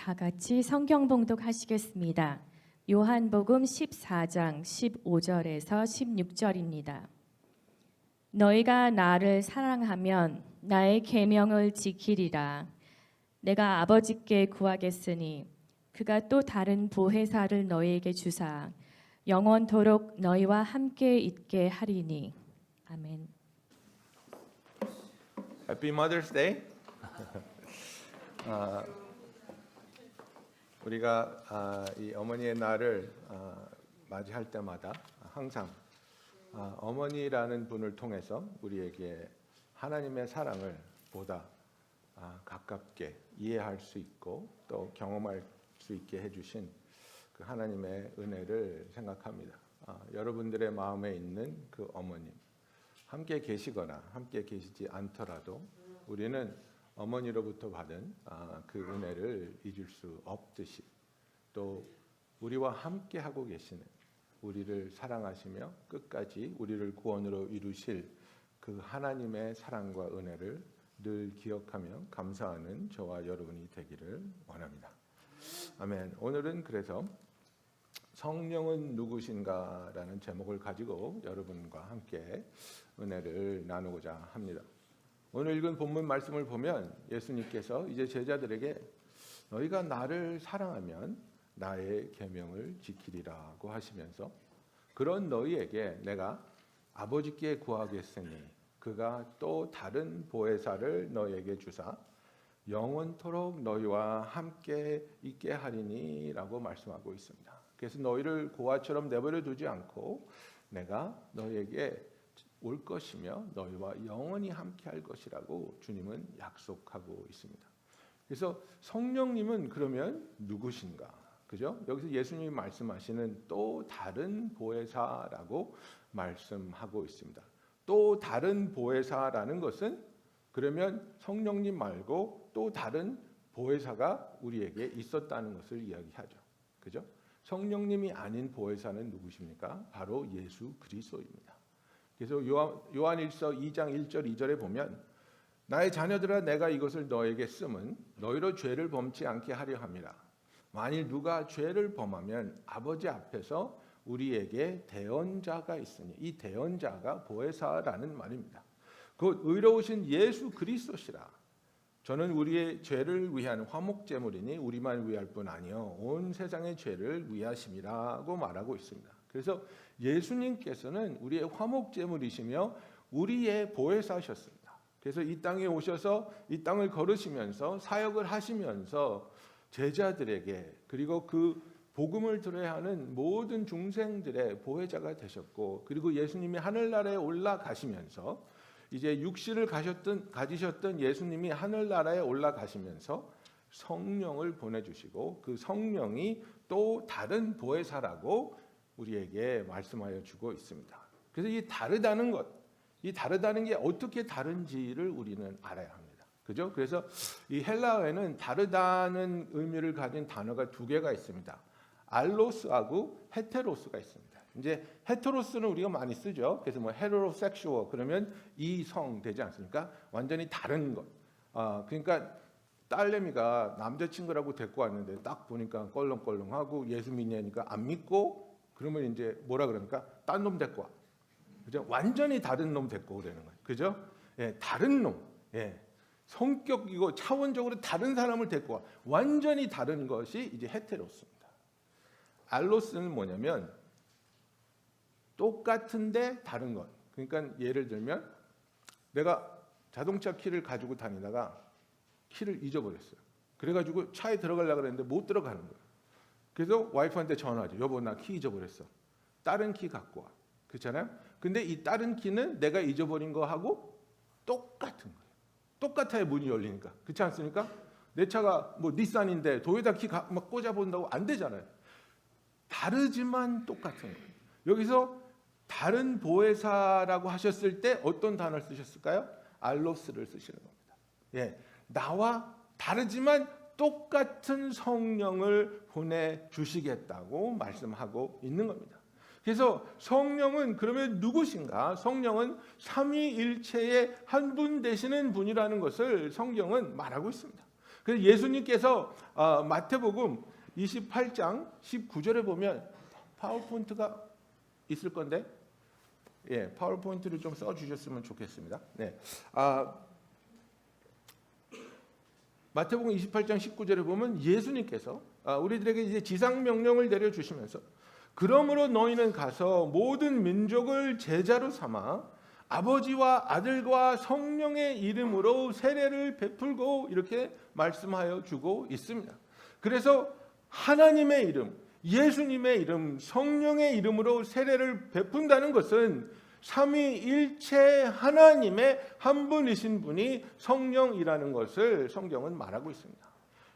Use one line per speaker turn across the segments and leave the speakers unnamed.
다 같이 성경 봉독하시겠습니다. 요한복음 14장 15절에서 16절입니다. 너희가 나를 사랑하면 나의 계명을 지키리라. 내가 아버지께 구하겠으니 그가 또 다른 보혜사를 너희에게 주사 영원토록 너희와 함께 있게 하리니. 아멘.
Happy Mother's Day. 우리가 이 어머니의 날을 맞이할 때마다 항상 어머니라는 분을 통해서 우리에게 하나님의 사랑을 보다 가깝게 이해할 수 있고 또 경험할 수 있게 해주신 그 하나님의 은혜를 생각합니다. 여러분들의 마음에 있는 그 어머님, 함께 계시거나 함께 계시지 않더라도 우리는 어머니로부터 받은 그 은혜를 잊을 수 없듯이 또 우리와 함께 하고 계시는 우리를 사랑하시며 끝까지 우리를 구원으로 이루실 그 하나님의 사랑과 은혜를 늘 기억하며 감사하는 저와 여러분이 되기를 원합니다. 아멘. 오늘은 그래서 성령은 누구신가라는 제목을 가지고 여러분과 함께 은혜를 나누고자 합니다. 오늘 읽은 본문 말씀을 보면 예수님께서 이제 제자들에게 너희가 나를 사랑하면 나의 계명을 지키리라고 하시면서 그런 너희에게 내가 아버지께 구하겠으니 그가 또 다른 보혜사를 너희에게 주사 영원토록 너희와 함께 있게 하리니 라고 말씀하고 있습니다. 그래서 너희를 고아처럼 내버려 두지 않고 내가 너희에게 올 것이며 너희와 영원히 함께 할 것이라고 주님은 약속하고 있습니다. 그래서 성령님은 그러면 누구신가? 그죠? 여기서 예수님이 말씀하시는 또 다른 보혜사라고 말씀하고 있습니다. 또 다른 보혜사라는 것은 그러면 성령님 말고 또 다른 보혜사가 우리에게 있었다는 것을 이야기하죠. 그죠? 성령님이 아닌 보혜사는 누구십니까? 바로 예수 그리스도입니다. 그래서 요한일서 2장 1절 2절에 보면 나의 자녀들아 내가 이것을 너에게 쓰면 너희로 죄를 범치 않게 하려 함이라. 만일 누가 죄를 범하면 아버지 앞에서 우리에게 대언자가 있으니 이 대언자가 보혜사라는 말입니다. 곧 의로우신 예수 그리스도시라. 저는 우리의 죄를 위한 화목제물이니 우리만 위할 뿐 아니요 온 세상의 죄를 위하심이라고 말하고 있습니다. 그래서 예수님께서는 우리의 화목제물이시며 우리의 보혜사셨습니다. 그래서 이 땅에 오셔서 이 땅을 걸으시면서 사역을 하시면서 제자들에게 그리고 그 복음을 들어야 하는 모든 중생들의 보혜자가 되셨고 그리고 예수님이 하늘나라에 올라가시면서 이제 육신을 가지셨던 예수님이 하늘나라에 올라가시면서 성령을 보내주시고 그 성령이 또 다른 보혜사라고 우리에게 말씀하여 주고 있습니다. 그래서 이 다르다는 것, 이 다르다는 게 어떻게 다른지를 우리는 알아야 합니다. 그죠? 그래서 이 헬라어에는 다르다는 의미를 가진 단어가 두 개가 있습니다. 알로스하고 헤테로스가 있습니다. 이제 헤테로스는 우리가 많이 쓰죠. 그래서 뭐 헤테로섹슈얼 그러면 이성 되지 않습니까? 완전히 다른 것. 그러니까 딸내미가 남자친구라고 데리고 왔는데 딱 보니까 껄렁껄렁하고 예수 믿냐니까 안 믿고 그러면 이제 뭐라 그러니까 딴 놈 데리고 와. 그죠? 완전히 다른 놈 데리고 오라는 거예요. 그죠? 예, 다른 놈. 예. 성격이고 차원적으로 다른 사람을 데리고 와. 완전히 다른 것이 이제 헤테로스입니다. 알로스는 뭐냐면 똑같은데 다른 것. 그러니까 예를 들면 내가 자동차 키를 가지고 다니다가 키를 잊어버렸어요. 그래가지고 차에 들어가려고 했는데 못 들어가는 거예요. 그래서 와이프한테 전화하죠. 여보 나 키 잊어버렸어. 다른 키 갖고 와. 그렇잖아요. 근데 이 다른 키는 내가 잊어버린 거하고 똑같은 거예요. 똑같아야 문이 열리니까. 그렇지 않습니까? 내 차가 뭐 닛산인데 도요타 키 막 꽂아본다고 안 되잖아요. 다르지만 똑같은 거예요. 여기서 다른 보혜사라고 하셨을 때 어떤 단어를 쓰셨을까요? 알로스를 쓰시는 겁니다. 예, 나와 다르지만 똑같은 성령을 보내주시겠다고 말씀하고 있는 겁니다. 그래서 성령은 그러면 누구신가? 성령은 삼위일체의 한 분 되시는 분이라는 것을 성경은 말하고 있습니다. 그래서 예수님께서 마태복음 28장 19절에 보면 파워포인트가 있을 건데, 예, 파워포인트를 좀 써주셨으면 좋겠습니다. 네, 마태복음 28장 19절에 보면 예수님께서 우리들에게 이제 지상 명령을 내려주시면서 그러므로 너희는 가서 모든 민족을 제자로 삼아 아버지와 아들과 성령의 이름으로 세례를 베풀고 이렇게 말씀하여 주고 있습니다. 그래서 하나님의 이름, 예수님의 이름, 성령의 이름으로 세례를 베푼다는 것은 삼위일체 하나님의 한 분이신 분이 성령이라는 것을 성경은 말하고 있습니다.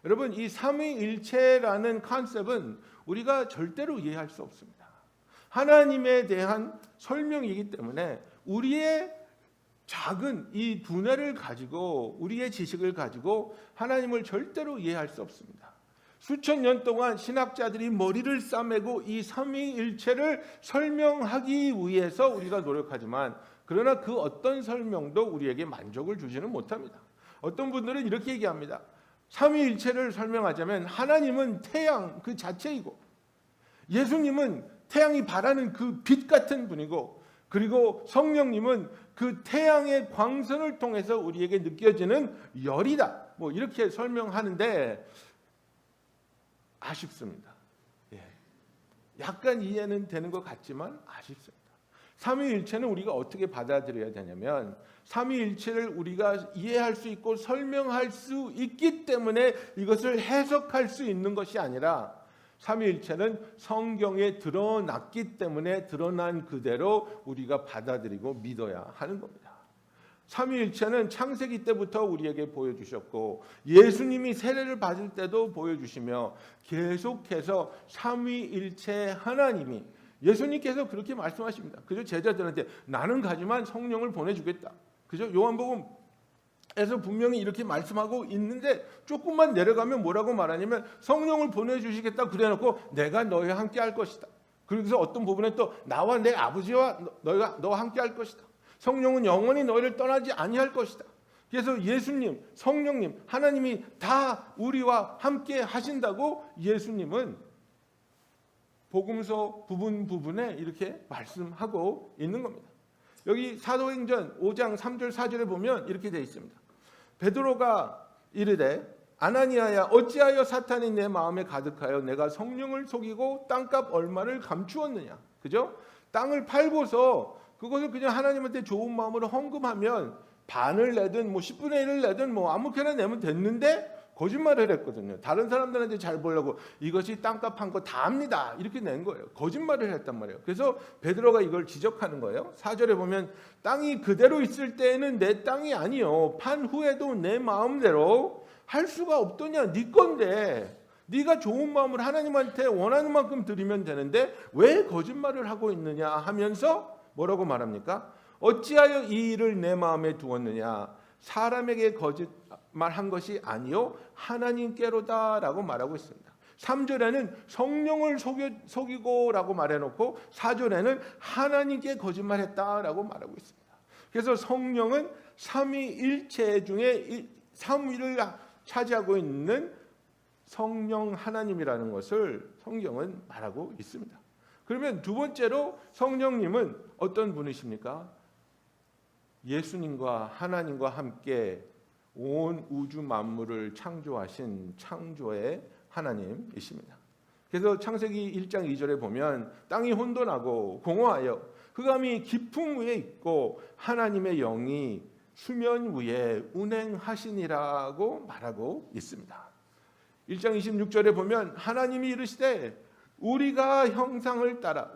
여러분, 이 삼위일체라는 컨셉은 우리가 절대로 이해할 수 없습니다. 하나님에 대한 설명이기 때문에 우리의 작은 이 두뇌를 가지고, 우리의 지식을 가지고 하나님을 절대로 이해할 수 없습니다. 수천 년 동안 신학자들이 머리를 싸매고 이 삼위일체를 설명하기 위해서 우리가 노력하지만, 그러나 그 어떤 설명도 우리에게 만족을 주지는 못합니다. 어떤 분들은 이렇게 얘기합니다. 삼위일체를 설명하자면 하나님은 태양 그 자체이고, 예수님은 태양이 발하는 그 빛 같은 분이고, 그리고 성령님은 그 태양의 광선을 통해서 우리에게 느껴지는 열이다. 뭐 이렇게 설명하는데 아쉽습니다. 예. 약간 이해는 되는 것 같지만 아쉽습니다. 삼위일체는 우리가 어떻게 받아들여야 되냐면, 삼위일체를 우리가 이해할 수 있고 설명할 수 있기 때문에 이것을 해석할 수 있는 것이 아니라, 삼위일체는 성경에 드러났기 때문에 드러난 그대로 우리가 받아들이고 믿어야 하는 겁니다. 삼위일체는 창세기 때부터 우리에게 보여주셨고, 예수님이 세례를 받을 때도 보여주시며, 계속해서 삼위일체 하나님이, 예수님께서 그렇게 말씀하십니다. 그죠? 제자들한테 나는 가지만 성령을 보내주겠다. 그죠? 요한복음에서 분명히 이렇게 말씀하고 있는데, 조금만 내려가면 뭐라고 말하냐면 성령을 보내주시겠다 그래놓고 내가 너희와 함께 할 것이다. 그래서 어떤 부분에 또 나와 내 아버지와 너와 함께 할 것이다. 성령은 영원히 너희를 떠나지 아니할 것이다. 그래서 예수님, 성령님, 하나님이 다 우리와 함께 하신다고 예수님은 복음서 부분에 이렇게 말씀하고 있는 겁니다. 여기 사도행전 5장 3절 4절에 보면 이렇게 되어 있습니다. 베드로가 이르되 아나니아야 어찌하여 사탄이 내 마음에 가득하여 내가 성령을 속이고 땅값 얼마를 감추었느냐. 그죠? 땅을 팔고서 그것을 그냥 하나님한테 좋은 마음으로 헌금하면 반을 내든 뭐 10분의 1을 내든 뭐 아무렇게나 내면 됐는데 거짓말을 했거든요. 다른 사람들한테 잘 보려고 이것이 땅값 한 거 다 합니다. 이렇게 낸 거예요. 거짓말을 했단 말이에요. 그래서 베드로가 이걸 지적하는 거예요. 4절에 보면 땅이 그대로 있을 때에는 내 땅이 아니요 판 후에도 내 마음대로 할 수가 없더냐. 네 건데 네가 좋은 마음을 하나님한테 원하는 만큼 드리면 되는데 왜 거짓말을 하고 있느냐 하면서 뭐라고 말합니까? 어찌하여 이 일을 내 마음에 두었느냐. 사람에게 거짓말한 것이 아니요 하나님께로다라고 말하고 있습니다. 3절에는 성령을 속이고라고 말해놓고 4절에는 하나님께 거짓말했다라고 말하고 있습니다. 그래서 성령은 삼위일체 중에 3위를 차지하고 있는 성령 하나님이라는 것을 성경은 말하고 있습니다. 그러면 두 번째로 성령님은 어떤 분이십니까? 예수님과 하나님과 함께 온 우주 만물을 창조하신 창조의 하나님이십니다. 그래서 창세기 1장 2절에 보면 땅이 혼돈하고 공허하여 흑암이 깊음 위에 있고 하나님의 영이 수면 위에 운행하시니라고 말하고 있습니다. 1장 26절에 보면 하나님이 이르시되 우리의 형상을 따라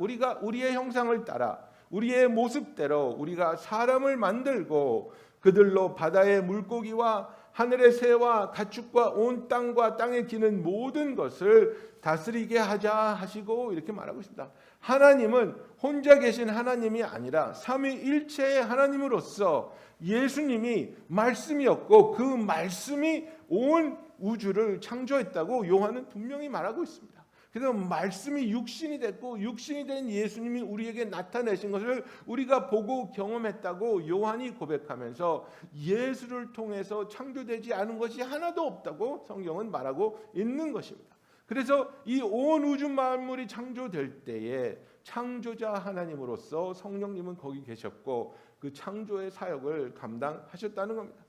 우리의 모습대로 우리가 사람을 만들고 그들로 바다의 물고기와 하늘의 새와 가축과 온 땅과 땅에 기는 모든 것을 다스리게 하자 하시고 이렇게 말하고 있습니다. 하나님은 혼자 계신 하나님이 아니라 삼위일체의 하나님으로서 예수님이 말씀이었고 그 말씀이 온 우주를 창조했다고 요한은 분명히 말하고 있습니다. 그래서 말씀이 육신이 됐고 육신이 된 예수님이 우리에게 나타내신 것을 우리가 보고 경험했다고 요한이 고백하면서 예수를 통해서 창조되지 않은 것이 하나도 없다고 성경은 말하고 있는 것입니다. 그래서 이 온 우주 만물이 창조될 때에 창조자 하나님으로서 성령님은 거기 계셨고 그 창조의 사역을 감당하셨다는 겁니다.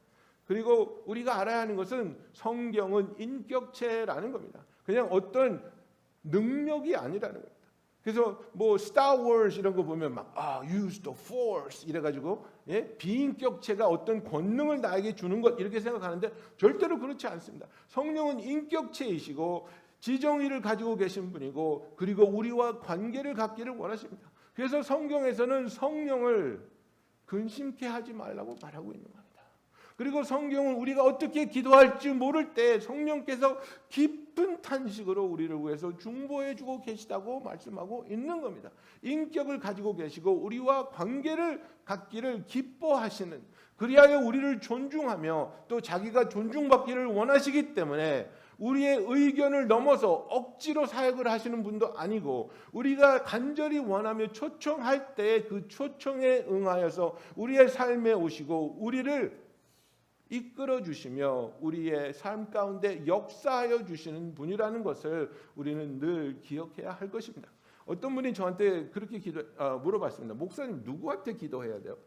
그리고 우리가 알아야 하는 것은 성경은 인격체라는 겁니다. 그냥 어떤 능력이 아니라는 겁니다. 그래서 뭐 스타 워즈 이런 거 보면 막 use the force 이래가지고 비인격체가 어떤 권능을 나에게 주는 것 이렇게 생각하는데 절대로 그렇지 않습니다. 성령은 인격체이시고 지정의를 가지고 계신 분이고 그리고 우리와 관계를 갖기를 원하십니다. 그래서 성경에서는 성령을 근심케 하지 말라고 말하고 있는 겁니다. 그리고 성경은 우리가 어떻게 기도할지 모를 때 성령께서 깊은 탄식으로 우리를 위해서 중보해 주고 계시다고 말씀하고 있는 겁니다. 인격을 가지고 계시고 우리와 관계를 갖기를 기뻐하시는, 그리하여 우리를 존중하며 또 자기가 존중받기를 원하시기 때문에 우리의 의견을 넘어서 억지로 사역을 하시는 분도 아니고 우리가 간절히 원하며 초청할 때 그 초청에 응하여서 우리의 삶에 오시고 우리를 이끌어 주시며 우리의 삶 가운데 역사하여 주시는 분이라는 것을 우리는 늘 기억해야 할 것입니다. 어떤 분이 저한테 그렇게 물어봤습니다. 목사님, 누구한테 기도해야 돼요?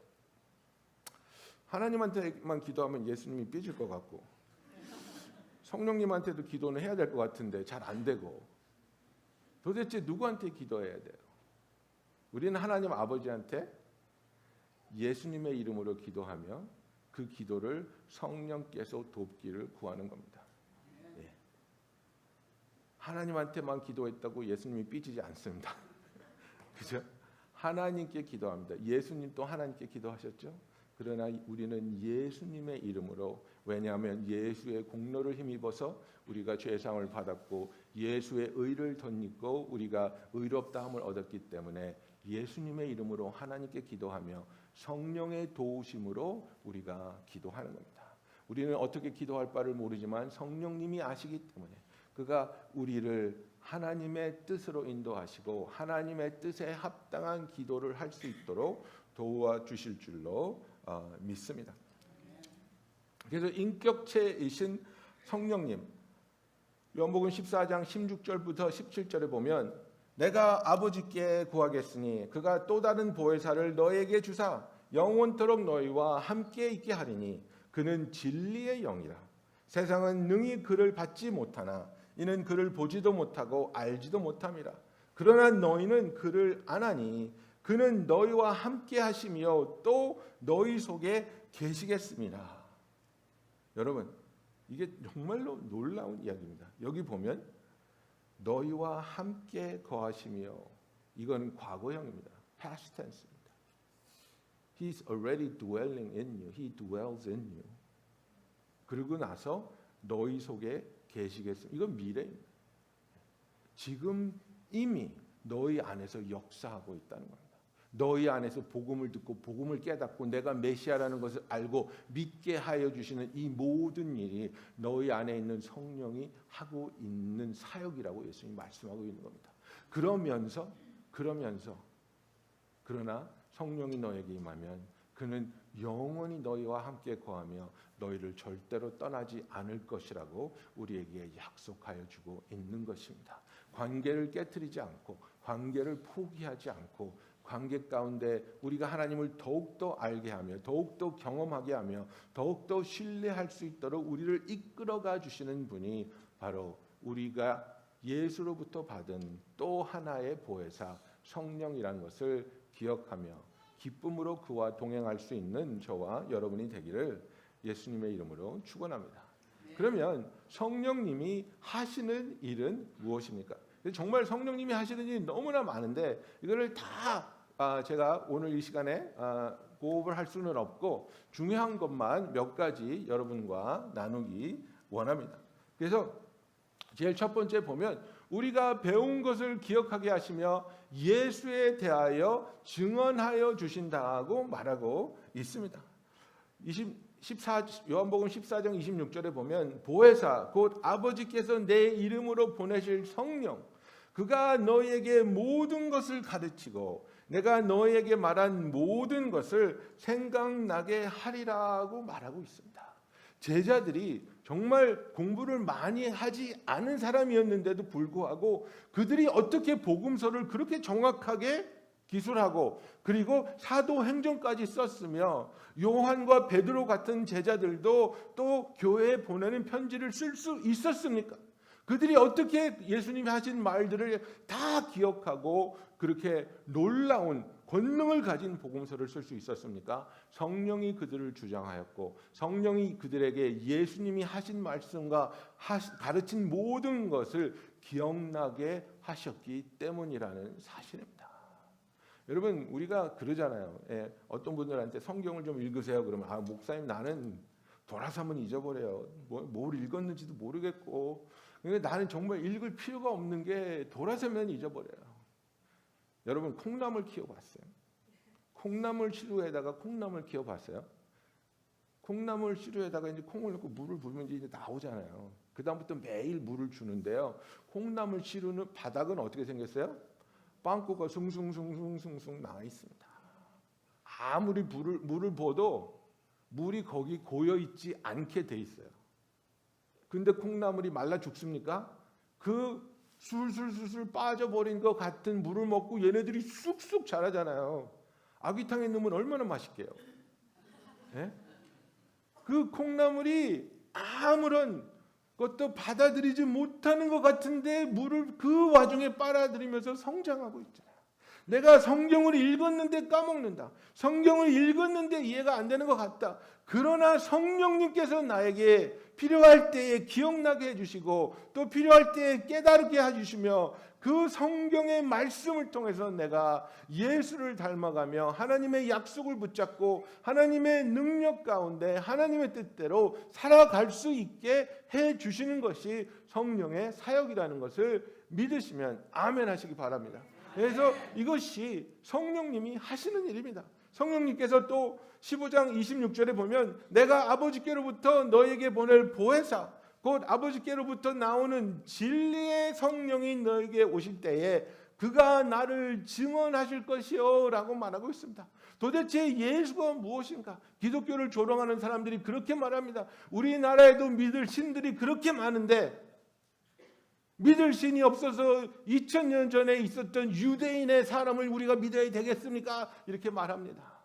하나님한테만 기도하면 예수님이 삐질 것 같고 성령님한테도 기도는 해야 될 것 같은데 잘 안 되고 도대체 누구한테 기도해야 돼요? 우리는 하나님 아버지한테 예수님의 이름으로 기도하며 그 기도를 성령께서 돕기를 구하는 겁니다. 예. 하나님한테만 기도했다고 예수님이 삐지지 않습니다. 그죠? 하나님께 기도합니다. 예수님도 하나님께 기도하셨죠? 그러나 우리는 예수님의 이름으로, 왜냐하면 예수의 공로를 힘입어서 우리가 죄사함을 받았고 예수의 의를 덧입고 우리가 의롭다함을 얻었기 때문에 예수님의 이름으로 하나님께 기도하며 성령의 도우심으로 우리가 기도하는 겁니다. 우리는 어떻게 기도할 바를 모르지만 성령님이 아시기 때문에 그가 우리를 하나님의 뜻으로 인도하시고 하나님의 뜻에 합당한 기도를 할 수 있도록 도와주실 줄로 믿습니다. 그래서 인격체이신 성령님, 요한복음 14장 16절부터 17절에 보면 내가 아버지께 구하겠으니 그가 또 다른 보혜사를 너에게 주사 영원토록 너희와 함께 있게 하리니 그는 진리의 영이라. 세상은 능히 그를 받지 못하나 이는 그를 보지도 못하고 알지도 못함이라. 그러나 너희는 그를 아나니 그는 너희와 함께 하시며 또 너희 속에 계시겠습니다. 여러분, 이게 정말로 놀라운 이야기입니다. 여기 보면 너희와 함께 거하시며, 이건 과거형입니다. past tense입니다. He's already dwelling in you. He dwells in you. 그러고 나서 너희 속에 계시겠습니다. 이건 미래입니다. 지금 이미 너희 안에서 역사하고 있다는 겁니다. 너희 안에서 복음을 듣고 복음을 깨닫고 내가 메시아라는 것을 알고 믿게 하여 주시는 이 모든 일이 너희 안에 있는 성령이 하고 있는 사역이라고 예수님이 말씀하고 있는 겁니다. 그러나 성령이 너에게 임하면 그는 영원히 너희와 함께 거하며 너희를 절대로 떠나지 않을 것이라고 우리에게 약속하여 주고 있는 것입니다. 관계를 깨트리지 않고 관계를 포기하지 않고 관계 가운데 우리가 하나님을 더욱더 알게 하며 더욱더 경험하게 하며 더욱더 신뢰할 수 있도록 우리를 이끌어가 주시는 분이 바로 우리가 예수로부터 받은 또 하나의 보혜사 성령이라는 것을 기억하며 기쁨으로 그와 동행할 수 있는 저와 여러분이 되기를 예수님의 이름으로 축원합니다. 그러면 성령님이 하시는 일은 무엇입니까? 정말 성령님이 하시는 일이 너무나 많은데 이거를 다 제가 오늘 이 시간에 고업을 할 수는 없고 중요한 것만 몇 가지 여러분과 나누기 원합니다. 그래서 제일 첫 번째 보면 우리가 배운 것을 기억하게 하시며 예수에 대하여 증언하여 주신다고 말하고 있습니다. 요한복음 14장 26절에 보면 보혜사 곧 아버지께서 내 이름으로 보내실 성령, 그가 너희에게 모든 것을 가르치고 내가 너희에게 말한 모든 것을 생각나게 하리라고 말하고 있습니다. 제자들이 정말 공부를 많이 하지 않은 사람이었는데도 불구하고 그들이 어떻게 복음서를 그렇게 정확하게 기술하고 그리고 사도행전까지 썼으며 요한과 베드로 같은 제자들도 또 교회에 보내는 편지를 쓸 수 있었습니까? 그들이 어떻게 예수님이 하신 말들을 다 기억하고 그렇게 놀라운 권능을 가진 복음서를 쓸 수 있었습니까? 성령이 그들을 주장하였고 성령이 그들에게 예수님이 하신 말씀과 가르친 모든 것을 기억나게 하셨기 때문이라는 사실입니다. 여러분 우리가 그러잖아요. 어떤 분들한테 성경을 좀 읽으세요. 그러면 목사님 나는 돌아서 한번 잊어버려요. 뭘 읽었는지도 모르겠고 그러니까 나는 정말 읽을 필요가 없는 게 돌아서면 잊어버려요. 여러분 콩나물 키워봤어요? 콩나물 시루에다가 콩나물 키워봤어요? 콩나물 시루에다가 이제 콩을 넣고 물을 부으면 이제 나오잖아요. 그 다음부터 매일 물을 주는데요. 콩나물 시루는 바닥은 어떻게 생겼어요? 빵꾸가 숭숭숭숭숭숭 나와 있습니다. 아무리 물을 부어도 물이 거기 고여 있지 않게 돼 있어요. 근데 콩나물이 말라 죽습니까? 그 술술술술 빠져버린 것 같은 물을 먹고 얘네들이 쑥쑥 자라잖아요. 아귀탕에 넣으면 얼마나 맛있게요. 네? 그 콩나물이 아무런 것도 받아들이지 못하는 것 같은데 물을 그 와중에 빨아들이면서 성장하고 있잖아요. 내가 성경을 읽었는데 까먹는다. 성경을 읽었는데 이해가 안 되는 것 같다. 그러나 성령님께서 나에게 필요할 때에 기억나게 해주시고 또 필요할 때에 깨달게 해주시며 그 성경의 말씀을 통해서 내가 예수를 닮아가며 하나님의 약속을 붙잡고 하나님의 능력 가운데 하나님의 뜻대로 살아갈 수 있게 해주시는 것이 성령의 사역이라는 것을 믿으시면 아멘 하시기 바랍니다. 그래서 이것이 성령님이 하시는 일입니다. 성령님께서 또 15장 26절에 보면 내가 아버지께로부터 너에게 보낼 보혜사 곧 아버지께로부터 나오는 진리의 성령이 너에게 오실 때에 그가 나를 증언하실 것이요 라고 말하고 있습니다. 도대체 예수가 무엇인가? 기독교를 조롱하는 사람들이 그렇게 말합니다. 우리나라에도 믿을 신들이 그렇게 많은데 믿을 신이 없어서 2000년 전에 있었던 유대인의 사람을 우리가 믿어야 되겠습니까? 이렇게 말합니다.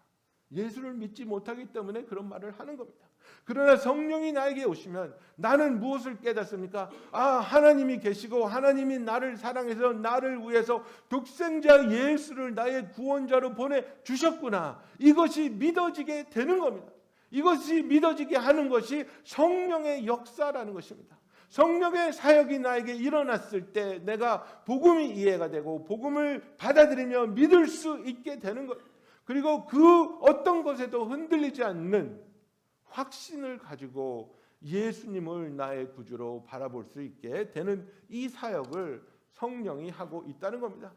예수를 믿지 못하기 때문에 그런 말을 하는 겁니다. 그러나 성령이 나에게 오시면 나는 무엇을 깨닫습니까? 하나님이 계시고 하나님이 나를 사랑해서 나를 위해서 독생자 예수를 나의 구원자로 보내주셨구나. 이것이 믿어지게 되는 겁니다. 이것이 믿어지게 하는 것이 성령의 역사라는 것입니다. 성령의 사역이 나에게 일어났을 때 내가 복음이 이해가 되고 복음을 받아들이며 믿을 수 있게 되는 것. 그리고 그 어떤 것에도 흔들리지 않는 확신을 가지고 예수님을 나의 구주로 바라볼 수 있게 되는 이 사역을 성령이 하고 있다는 겁니다.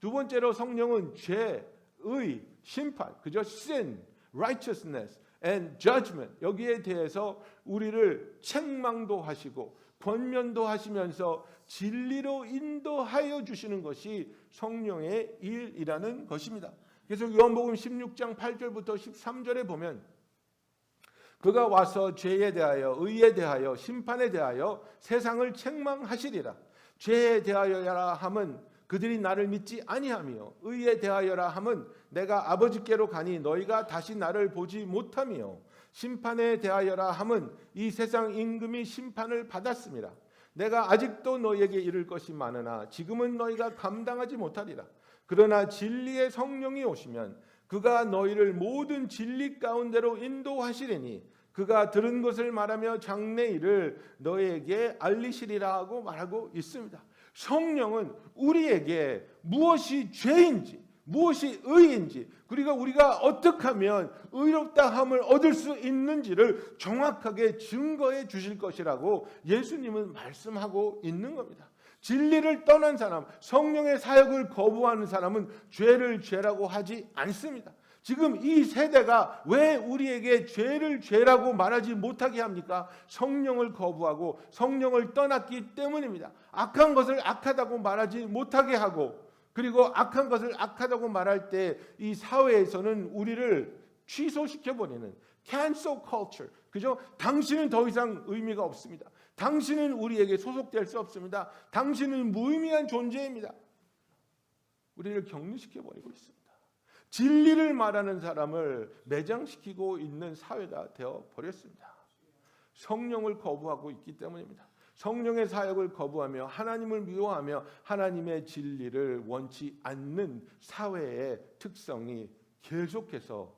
두 번째로 성령은 죄, 의, 심판, 그저 sin, righteousness and judgment 여기에 대해서 우리를 책망도 하시고 권면도 하시면서 진리로 인도하여 주시는 것이 성령의 일이라는 것입니다. 그래서 요한복음 16장 8절부터 13절에 보면 그가 와서 죄에 대하여 의에 대하여 심판에 대하여 세상을 책망하시리라. 죄에 대하여라 함은 그들이 나를 믿지 아니하며 의에 대하여라 함은 내가 아버지께로 가니 너희가 다시 나를 보지 못하며 심판에 대하여라 함은 이 세상 임금이 심판을 받았습니다. 내가 아직도 너희에게 이를 것이 많으나 지금은 너희가 감당하지 못하리라. 그러나 진리의 성령이 오시면 그가 너희를 모든 진리 가운데로 인도하시리니 그가 들은 것을 말하며 장래일을 너희에게 알리시리라고 말하고 있습니다. 성령은 우리에게 무엇이 죄인지 무엇이 의인지 그리고 우리가 어떻게 하면 의롭다함을 얻을 수 있는지를 정확하게 증거해 주실 것이라고 예수님은 말씀하고 있는 겁니다. 진리를 떠난 사람, 성령의 사역을 거부하는 사람은 죄를 죄라고 하지 않습니다. 지금 이 세대가 왜 우리에게 죄를 죄라고 말하지 못하게 합니까? 성령을 거부하고 성령을 떠났기 때문입니다. 악한 것을 악하다고 말하지 못하게 하고, 그리고 악한 것을 악하다고 말할 때 이 사회에서는 우리를 취소시켜버리는 cancel culture, 그죠? 당신은 더 이상 의미가 없습니다. 당신은 우리에게 소속될 수 없습니다. 당신은 무의미한 존재입니다. 우리를 격리시켜버리고 있습니다. 진리를 말하는 사람을 매장시키고 있는 사회가 되어버렸습니다. 성령을 거부하고 있기 때문입니다. 성령의 사역을 거부하며 하나님을 미워하며 하나님의 진리를 원치 않는 사회의 특성이 계속해서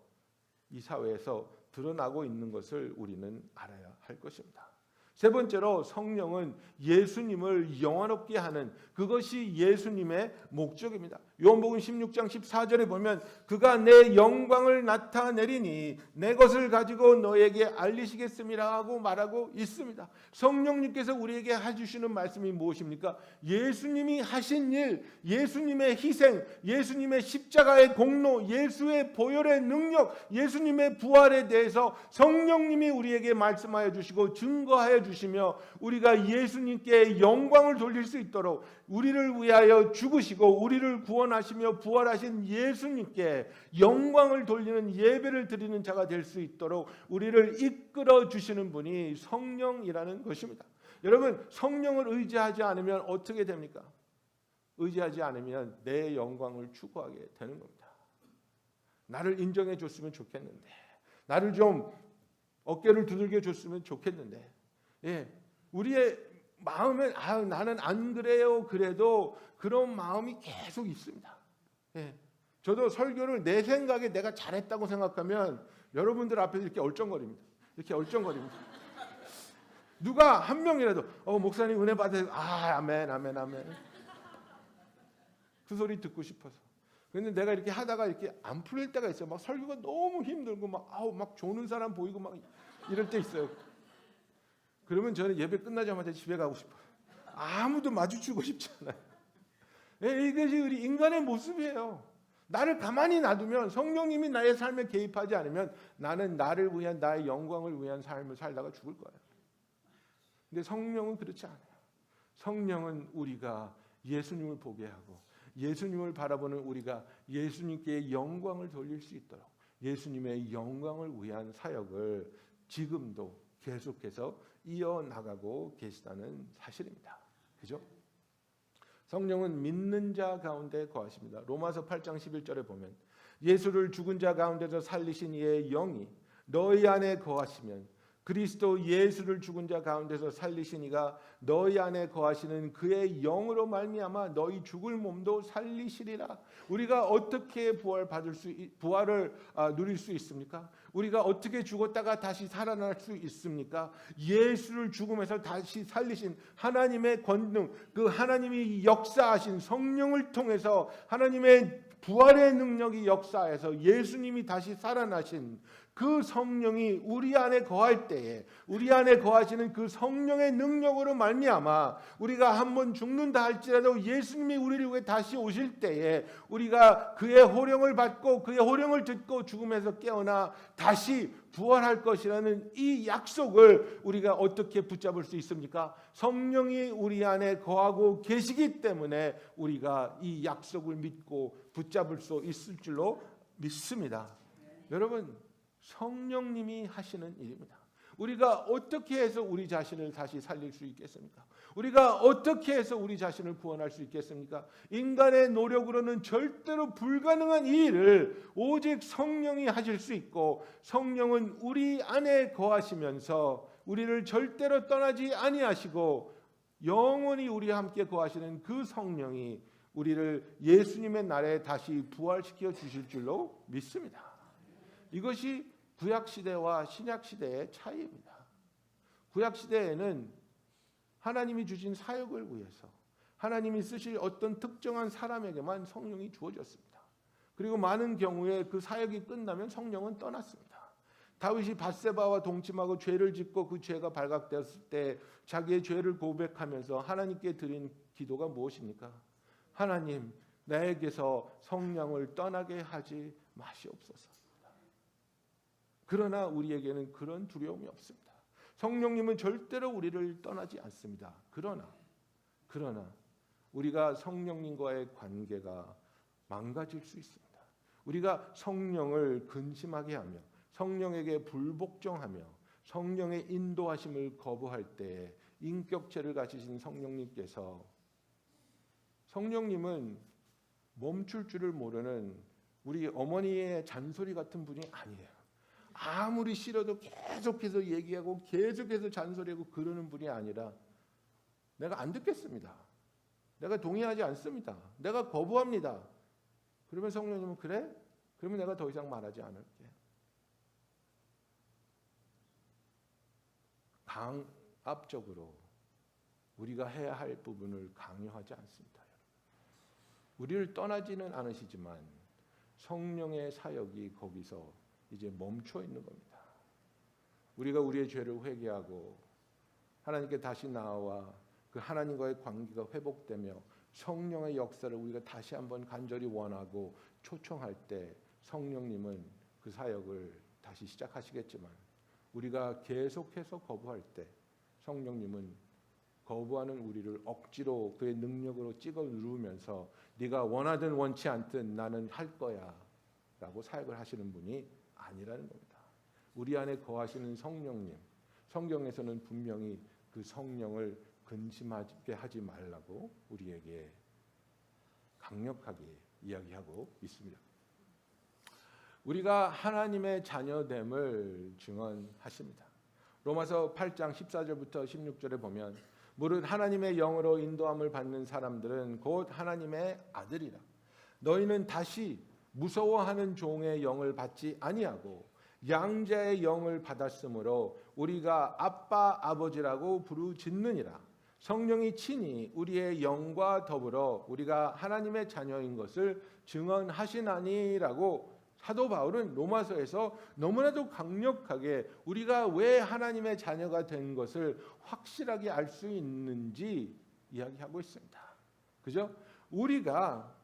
이 사회에서 드러나고 있는 것을 우리는 알아야 할 것입니다. 세 번째로, 성령은 예수님을 영원롭게 하는, 그것이 예수님의 목적입니다. 요한복음 16장 14절에 보면 그가 내 영광을 나타내리니 내 것을 가지고 너에게 알리시겠음이라 하고 말하고 있습니다. 성령님께서 우리에게 해주시는 말씀이 무엇입니까? 예수님이 하신 일, 예수님의 희생, 예수님의 십자가의 공로, 예수의 보혈의 능력, 예수님의 부활에 대해서 성령님이 우리에게 말씀하여 주시고 증거하여 주시며, 우리가 예수님께 영광을 돌릴 수 있도록 우리를 위하여 죽으시고 우리를 구원하시며 부활하신 예수님께 영광을 돌리는 예배를 드리는 자가 될 수 있도록 우리를 이끌어 주시는 분이 성령이라는 것입니다. 여러분, 성령을 의지하지 않으면 어떻게 됩니까? 의지하지 않으면 내 영광을 추구하게 되는 겁니다. 나를 인정해 줬으면 좋겠는데, 나를 좀 어깨를 두들겨 줬으면 좋겠는데, 우리의 마음은 나는 안 그래요. 그래도 그런 마음이 계속 있습니다. 저도 설교를 내 생각에 내가 잘했다고 생각하면 여러분들 앞에서 이렇게 얼쩡거립니다. 이렇게 얼쩡거립니다. 누가 한 명이라도 목사님 은혜 받으세요. 아멘 아멘 아멘. 그 소리 듣고 싶어서. 근데 내가 이렇게 하다가 이렇게 안 풀릴 때가 있어요. 막 설교가 너무 힘들고 막 조는 사람 보이고 막 이럴 때 있어요. 그러면 저는 예배 끝나자마자 집에 가고 싶어요. 아무도 마주치고 싶지 않아요. 이것이 우리 인간의 모습이에요. 나를 가만히 놔두면, 성령님이 나의 삶에 개입하지 않으면 나는 나를 위한, 나의 영광을 위한 삶을 살다가 죽을 거예요. 근데 성령은 그렇지 않아요. 성령은 우리가 예수님을 보게 하고 예수님을 바라보는 우리가 예수님께 영광을 돌릴 수 있도록 예수님의 영광을 위한 사역을 지금도 계속해서 이어나가고 계시다는 사실입니다. 그죠? 성령은 믿는 자 가운데 거하십니다. 로마서 8장 11절에 보면 예수를 죽은 자 가운데서 살리신 이의 영이 너희 안에 거하시면 그리스도 예수를 죽은 자 가운데서 살리신 이가 너희 안에 거하시는 그의 영으로 말미암아 너희 죽을 몸도 살리시리라. 우리가 어떻게 부활을 누릴 수 있습니까? 우리가 어떻게 죽었다가 다시 살아날 수 있습니까? 예수를 죽음에서 다시 살리신 하나님의 권능, 그 하나님이 역사하신 성령을 통해서 하나님의 부활의 능력이 역사해서 예수님이 다시 살아나신 그 성령이 우리 안에 거할 때에, 우리 안에 거하시는 그 성령의 능력으로 말미암아 우리가 한번 죽는다 할지라도 예수님이 우리를 위해 다시 오실 때에 우리가 그의 호령을 받고 그의 호령을 듣고 죽음에서 깨어나 다시 부활할 것이라는 이 약속을 우리가 어떻게 붙잡을 수 있습니까? 성령이 우리 안에 거하고 계시기 때문에 우리가 이 약속을 믿고 붙잡을 수 있을 줄로 믿습니다. 여러분, 성령님이 하시는 일입니다. 우리가 어떻게 해서 우리 자신을 다시 살릴 수 있겠습니까? 우리가 어떻게 해서 우리 자신을 구원할 수 있겠습니까? 인간의 노력으로는 절대로 불가능한 이 일을 오직 성령이 하실 수 있고, 성령은 우리 안에 거하시면서 우리를 절대로 떠나지 아니하시고 영원히 우리와 함께 거하시는 그 성령이 우리를 예수님의 날에 다시 부활시켜 주실 줄로 믿습니다. 이것이 구약시대와 신약시대의 차이입니다. 구약시대에는 하나님이 주신 사역을 위해서 하나님이 쓰실 어떤 특정한 사람에게만 성령이 주어졌습니다. 그리고 많은 경우에 그 사역이 끝나면 성령은 떠났습니다. 다윗이 밧세바와 동침하고 죄를 짓고 그 죄가 발각되었을 때 자기의 죄를 고백하면서 하나님께 드린 기도가 무엇입니까? 하나님, 나에게서 성령을 떠나게 하지 마시옵소서. 그러나 우리에게는 그런 두려움이 없습니다. 성령님은 절대로 우리를 떠나지 않습니다. 그러나 우리가 성령님과의 관계가 망가질 수 있습니다. 우리가 성령을 근심하게 하며 성령에게 불복종하며 성령의 인도하심을 거부할 때에 인격체를 가지신 성령님은 멈출 줄을 모르는 우리 어머니의 잔소리 같은 분이 아니에요. 아무리 싫어도 계속해서 얘기하고 계속해서 잔소리하고 그러는 분이 아니라 내가 안 듣겠습니다. 내가 동의하지 않습니다. 내가 거부합니다. 그러면 성령님은 그래? 그러면 내가 더 이상 말하지 않을게. 강압적으로 우리가 해야 할 부분을 강요하지 않습니다. 우리를 떠나지는 않으시지만 성령의 사역이 거기서 이제 멈춰 있는 겁니다. 우리가 우리의 죄를 회개하고 하나님께 다시 나와 그 하나님과의 관계가 회복되며 성령의 역사를 우리가 다시 한번 간절히 원하고 초청할 때 성령님은 그 사역을 다시 시작하시겠지만 우리가 계속해서 거부할 때 성령님은 거부하는 우리를 억지로 그의 능력으로 찍어 누르면서 네가 원하든 원치 않든 나는 할 거야 라고 사역을 하시는 분이 아니라는 겁니다. 우리 안에 거하시는 성령님, 성경에서는 분명히 그 성령을 근심하게 하지 말라고 우리에게 강력하게 이야기하고 있습니다. 우리가 하나님의 자녀됨을 증언하십니다. 로마서 8장 14절부터 16절에 보면 무릇 하나님의 영으로 인도함을 받는 사람들은 곧 하나님의 아들이라. 너희는 다시 무서워하는 종의 영을 받지 아니하고 양자의 영을 받았으므로 우리가 아빠 아버지라고 부르짖느니라. 성령이 친히 우리의 영과 더불어 우리가 하나님의 자녀인 것을 증언하시나니라고 사도 바울은 로마서에서 너무나도 강력하게 우리가 왜 하나님의 자녀가 된 것을 확실하게 알 수 있는지 이야기하고 있습니다. 그죠? 우리가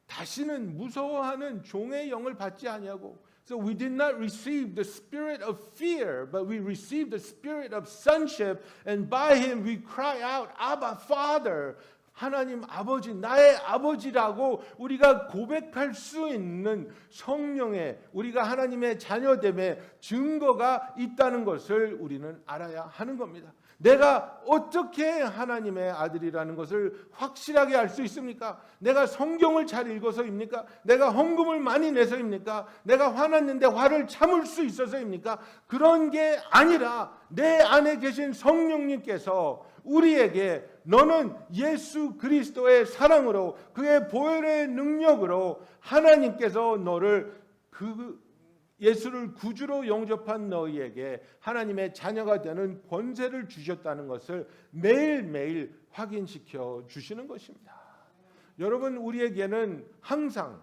다시는 무서워하는 종의 영을 받지 아니하고 So we did not receive the spirit of fear, but we received the spirit of sonship, and by him we cry out, Abba, Father. 하나님 아버지, 나의 아버지라고 우리가 고백할 수 있는 성령의 우리가 하나님의 자녀됨의 증거가 있다는 것을 우리는 알아야 하는 겁니다. 내가 어떻게 하나님의 아들이라는 것을 확실하게 알 수 있습니까? 내가 성경을 잘 읽어서입니까? 내가 헌금을 많이 내서입니까? 내가 화났는데 화를 참을 수 있어서입니까? 그런 게 아니라 내 안에 계신 성령님께서 우리에게 너는 예수 그리스도의 사랑으로 그의 보혈의 능력으로 하나님께서 너를 예수를 구주로 영접한 너희에게 하나님의 자녀가 되는 권세를 주셨다는 것을 매일매일 확인시켜 주시는 것입니다. 여러분, 우리에게는 항상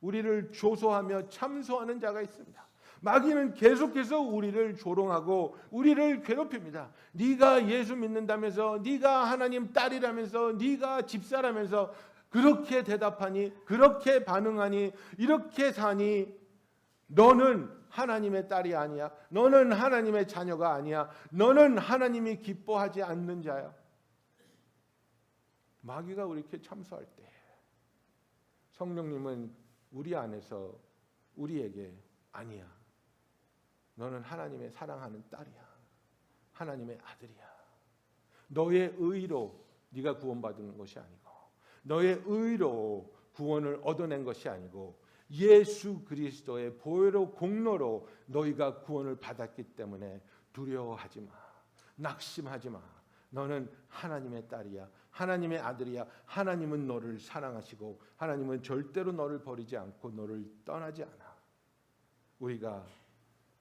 우리를 조소하며 참소하는 자가 있습니다. 마귀는 계속해서 우리를 조롱하고 우리를 괴롭힙니다. 네가 예수 믿는다면서, 네가 하나님 딸이라면서, 네가 집사라면서 그렇게 대답하니, 그렇게 반응하니, 이렇게 사니 너는 하나님의 딸이 아니야. 너는 하나님의 자녀가 아니야. 너는 하나님이 기뻐하지 않는 자야. 마귀가 이렇게 참소할 때 성령님은 우리 안에서 우리에게 아니야. 너는 하나님의 사랑하는 딸이야. 하나님의 아들이야. 너의 의로 네가 구원받은 것이 아니고 너의 의로 구원을 얻어낸 것이 아니고 예수 그리스도의 보혈로 공로로 너희가 구원을 받았기 때문에 두려워하지 마. 낙심하지 마. 너는 하나님의 딸이야. 하나님의 아들이야. 하나님은 너를 사랑하시고 하나님은 절대로 너를 버리지 않고 너를 떠나지 않아. 우리가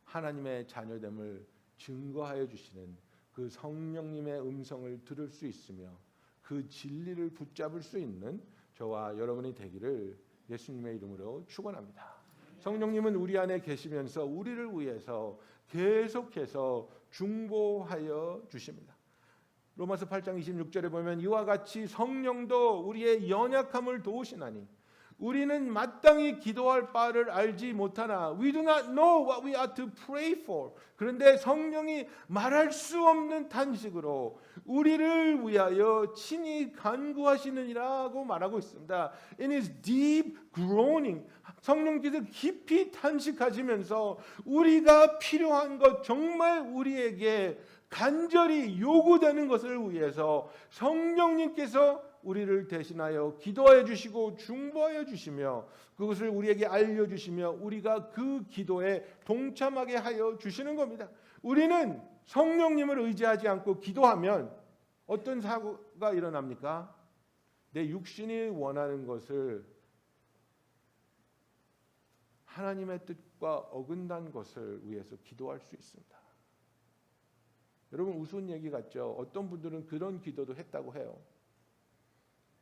하나님의 자녀됨을 증거하여 주시는 그 성령님의 음성을 들을 수 있으며 그 진리를 붙잡을 수 있는 저와 여러분이 되기를 예수님의 이름으로 축원합니다. 성령님은 우리 안에 계시면서 우리를 위해서 계속해서 중보하여 주십니다. 로마서 8장 26절에 보면 이와 같이 성령도 우리의 연약함을 도우시나니 우리는 마땅히 기도할 바를 알지 못하나 We do not know what we ought to pray for. 그런데 성령이 말할 수 없는 탄식으로 우리를 위하여 친히 간구하시느니라고 말하고 있습니다. In his deep groaning, 성령께서 깊이 탄식하시면서 우리가 필요한 것, 정말 우리에게 간절히 요구되는 것을 위해서 성령님께서 우리를 대신하여 기도하여 주시고 중보하여 주시며 그것을 우리에게 알려주시며 우리가 그 기도에 동참하게 하여 주시는 겁니다. 우리는 성령님을 의지하지 않고 기도하면 어떤 사고가 일어납니까? 내 육신이 원하는 것을 하나님의 뜻과 어긋난 것을 위해서 기도할 수 있습니다. 여러분 우스운 얘기 같죠? 어떤 분들은 그런 기도도 했다고 해요.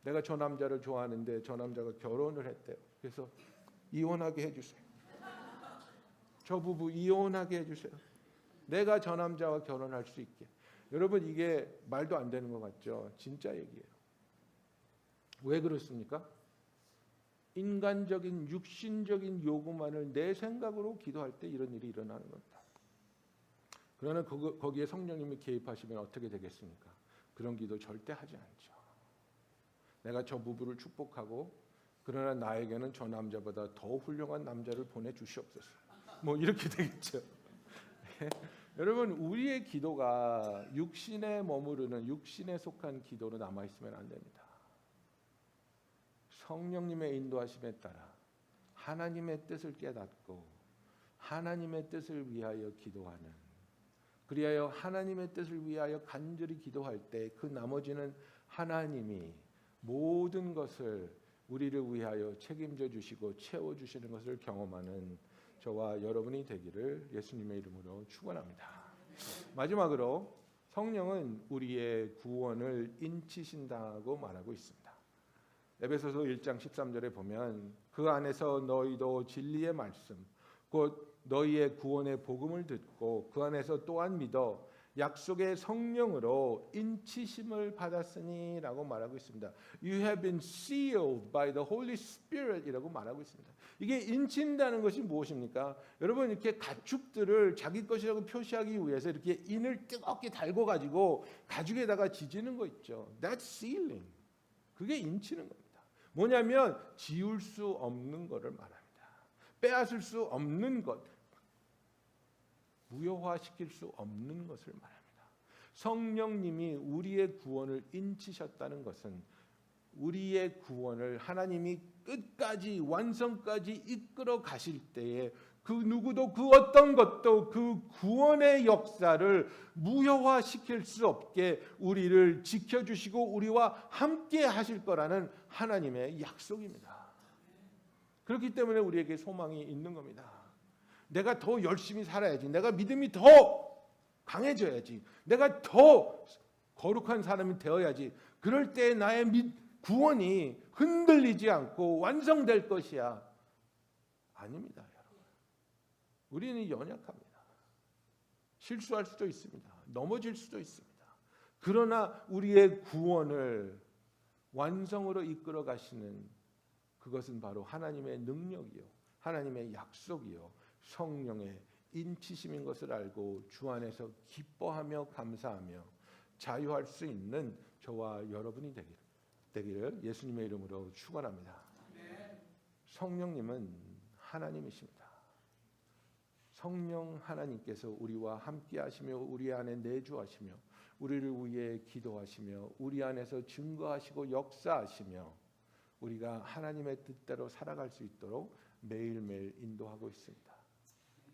내가 저 남자를 좋아하는데 저 남자가 결혼을 했대요. 그래서 이혼하게 해주세요. 저 부부 이혼하게 해주세요. 내가 저 남자와 결혼할 수 있게. 여러분 이게 말도 안 되는 것 같죠? 진짜 얘기예요. 왜 그렇습니까? 인간적인 육신적인 요구만을 내 생각으로 기도할 때 이런 일이 일어나는 겁니다. 그러나 거기에 성령님이 개입하시면 어떻게 되겠습니까? 그런 기도 절대 하지 않죠. 내가 저 부부를 축복하고 그러나 나에게는 저 남자보다 더 훌륭한 남자를 보내주시옵소서. 뭐 이렇게 되겠죠. 여러분 우리의 기도가 육신에 머무르는 육신에 속한 기도로 남아있으면 안 됩니다. 성령님의 인도하심에 따라 하나님의 뜻을 깨닫고 하나님의 뜻을 위하여 기도하는, 그리하여 하나님의 뜻을 위하여 간절히 기도할 때 그 나머지는 하나님이 모든 것을 우리를 위하여 책임져 주시고 채워 주시는 것을 경험하는 저와 여러분이 되기를 예수님의 이름으로 축원합니다. 마지막으로 성령은 우리의 구원을 인치신다고 말하고 있습니다. 에베소서 1장 13절에 보면 그 안에서 너희도 진리의 말씀 곧 너희의 구원의 복음을 듣고 그 안에서 또한 믿어 약속의 성령으로 인치심을 받았으니라고 말하고 있습니다. You have been sealed by the Holy Spirit이라고 말하고 있습니다. 이게 인친다는 것이 무엇입니까? 여러분 이렇게 가축들을 자기 것이라고 표시하기 위해서 이렇게 인을 뜨겁게 달고 가지고 가죽에다가 지지는 거 있죠. That's sealing. 그게 인치는 겁니다. 뭐냐면 지울 수 없는 것을 말합니다. 빼앗을 수 없는 것, 무효화시킬 수 없는 것을 말합니다. 성령님이 우리의 구원을 인치셨다는 것은 우리의 구원을 하나님이 끝까지 완성까지 이끌어 가실 때에 그 누구도 그 어떤 것도 그 구원의 역사를 무효화시킬 수 없게 우리를 지켜주시고 우리와 함께 하실 거라는 하나님의 약속입니다. 그렇기 때문에 우리에게 소망이 있는 겁니다. 내가 더 열심히 살아야지. 내가 믿음이 더 강해져야지. 내가 더 거룩한 사람이 되어야지. 그럴 때 나의 구원이 흔들리지 않고 완성될 것이야. 아닙니다, 여러분. 우리는 연약합니다. 실수할 수도 있습니다. 넘어질 수도 있습니다. 그러나 우리의 구원을 완성으로 이끌어 가시는 그것은 바로 하나님의 능력이요, 하나님의 약속이요, 성령의 인치심인 것을 알고 주 안에서 기뻐하며 감사하며 자유할 수 있는 저와 여러분이 되기를 예수님의 이름으로 축원합니다. 성령님은 하나님이십니다. 성령 하나님께서 우리와 함께 하시며 우리 안에 내주하시며 우리를 위해 기도하시며 우리 안에서 증거하시고 역사하시며 우리가 하나님의 뜻대로 살아갈 수 있도록 매일매일 인도하고 있습니다.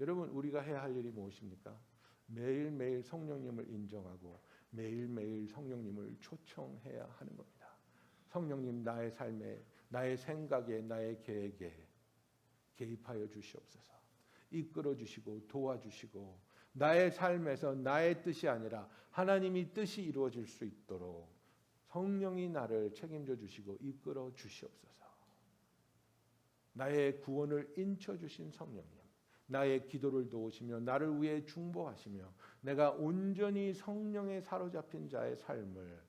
여러분 우리가 해야 할 일이 무엇입니까? 매일매일 성령님을 인정하고 매일매일 성령님을 초청해야 하는 겁니다. 성령님 나의 삶에, 나의 생각에, 나의 계획에 개입하여 주시옵소서. 이끌어 주시고 도와주시고 나의 삶에서 나의 뜻이 아니라 하나님이 뜻이 이루어질 수 있도록 성령이 나를 책임져 주시고 이끌어 주시옵소서. 나의 구원을 인쳐 주신 성령님, 나의 기도를 도우시며 나를 위해 중보하시며 내가 온전히 성령에 사로잡힌 자의 삶을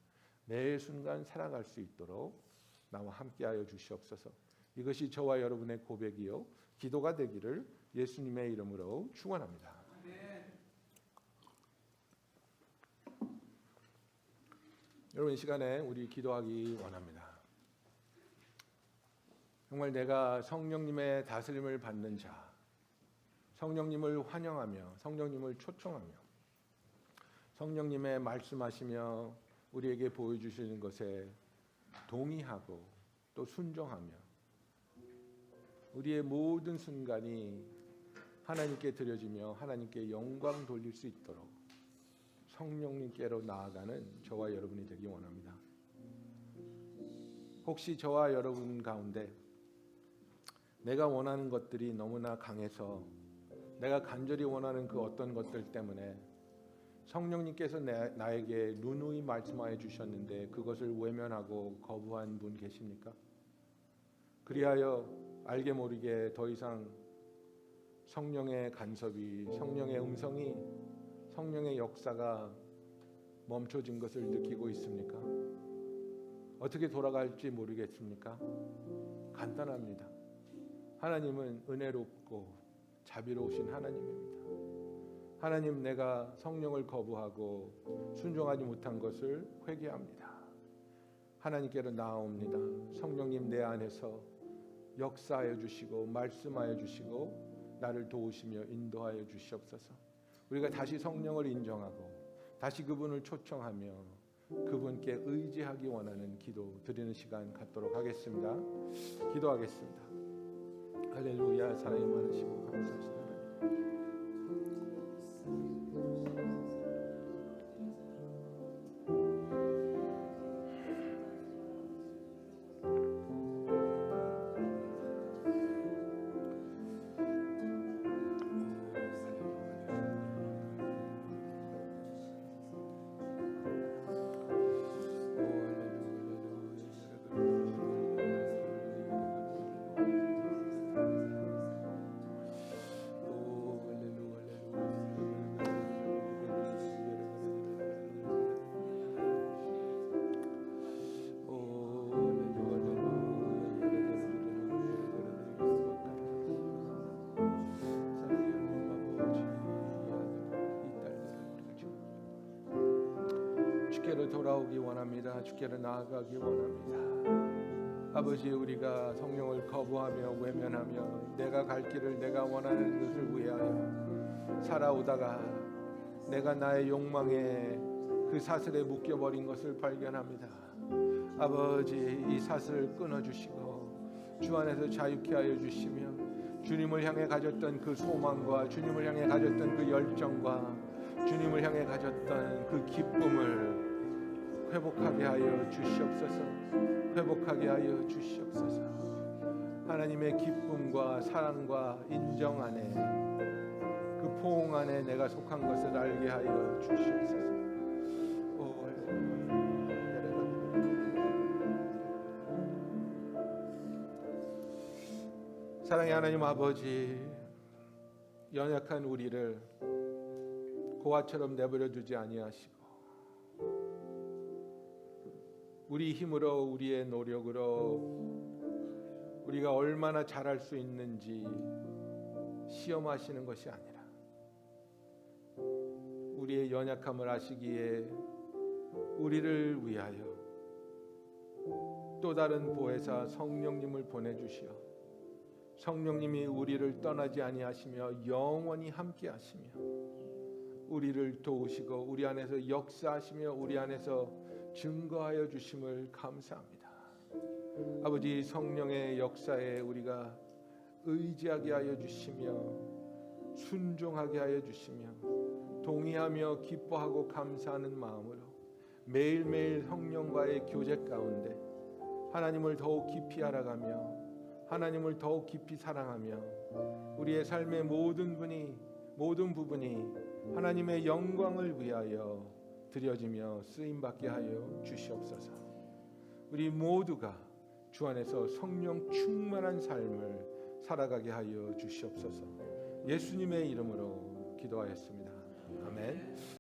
매 순간 살아갈 수 있도록 나와 함께하여 주시옵소서. 이것이 저와 여러분의 고백이요 기도가 되기를 예수님의 이름으로 축원합니다. 여러분, 이 시간에 우리 기도하기 원합니다. 정말 내가 성령님의 다스림을 받는 자, 성령님을 환영하며 성령님을 초청하며 성령님의 말씀하시며 우리에게 보여주시는 것에 동의하고 또 순종하며 우리의 모든 순간이 하나님께 드려지며 하나님께 영광 돌릴 수 있도록 성령님께로 나아가는 저와 여러분이 되기 원합니다. 혹시 저와 여러분 가운데 내가 원하는 것들이 너무나 강해서 내가 간절히 원하는 그 어떤 것들 때문에 성령님께서 나에게 누누이 말씀하여 주셨는데 그것을 외면하고 거부한 분 계십니까? 그리하여 알게 모르게 더 이상 성령의 간섭이, 성령의 음성이, 성령의 역사가 멈춰진 것을 느끼고 있습니까? 어떻게 돌아갈지 모르겠습니까? 간단합니다. 하나님은 은혜롭고 자비로우신 하나님입니다. 하나님, 내가 성령을 거부하고 순종하지 못한 것을 회개합니다. 하나님께로 나아옵니다. 성령님 내 안에서 역사하여 주시고 말씀하여 주시고 나를 도우시며 인도하여 주시옵소서. 우리가 다시 성령을 인정하고 다시 그분을 초청하며 그분께 의지하기 원하는 기도 드리는 시간 갖도록 하겠습니다. 기도하겠습니다. 할렐루야. 사랑이 많으시고 감사하시다. 주께로 돌아오기 원합니다. 주께로 나아가기 원합니다. 아버지, 우리가 성령을 거부하며 외면하며 내가 갈 길을 내가 원하는 것을 위하여 살아오다가 내가 나의 욕망에 그 사슬에 묶여버린 것을 발견합니다. 아버지, 이 사슬을 끊어주시고 주 안에서 자유케 하여 주시며 주님을 향해 가졌던 그 소망과 주님을 향해 가졌던 그 열정과 주님을 향해 가졌던 그 기쁨을 회복하게 하여 주시옵소서. 회복하게 하여 주시옵소서. 하나님의 기쁨과 사랑과 인정 안에 그 포옹 안에 내가 속한 것을 알게 하여 주시옵소서. 사랑의 하나님 아버지, 연약한 우리를 고아처럼 내버려 두지 아니하시고 우리 힘으로 우리의 노력으로 우리가 얼마나 잘할 수 있는지 시험하시는 것이 아니라 우리의 연약함을 아시기에 우리를 위하여 또 다른 보혜사 성령님을 보내주시어 성령님이 우리를 떠나지 아니하시며 영원히 함께 하시며 우리를 도우시고 우리 안에서 역사하시며 우리 안에서 증거하여 주심을 감사합니다. 아버지, 성령의 역사에 우리가 의지하게 하여 주시며 순종하게 하여 주시며 동의하며 기뻐하고 감사하는 마음으로 매일매일 성령과의 교제 가운데 하나님을 더욱 깊이 알아가며 하나님을 더욱 깊이 사랑하며 우리의 삶의 모든 부분이 하나님의 영광을 위하여 드려지며 쓰임받게 하여 주시옵소서. 우리 모두가 주 안에서 성령 충만한 삶을 살아가게 하여 주시옵소서. 예수님의 이름으로 기도하였습니다. 아멘.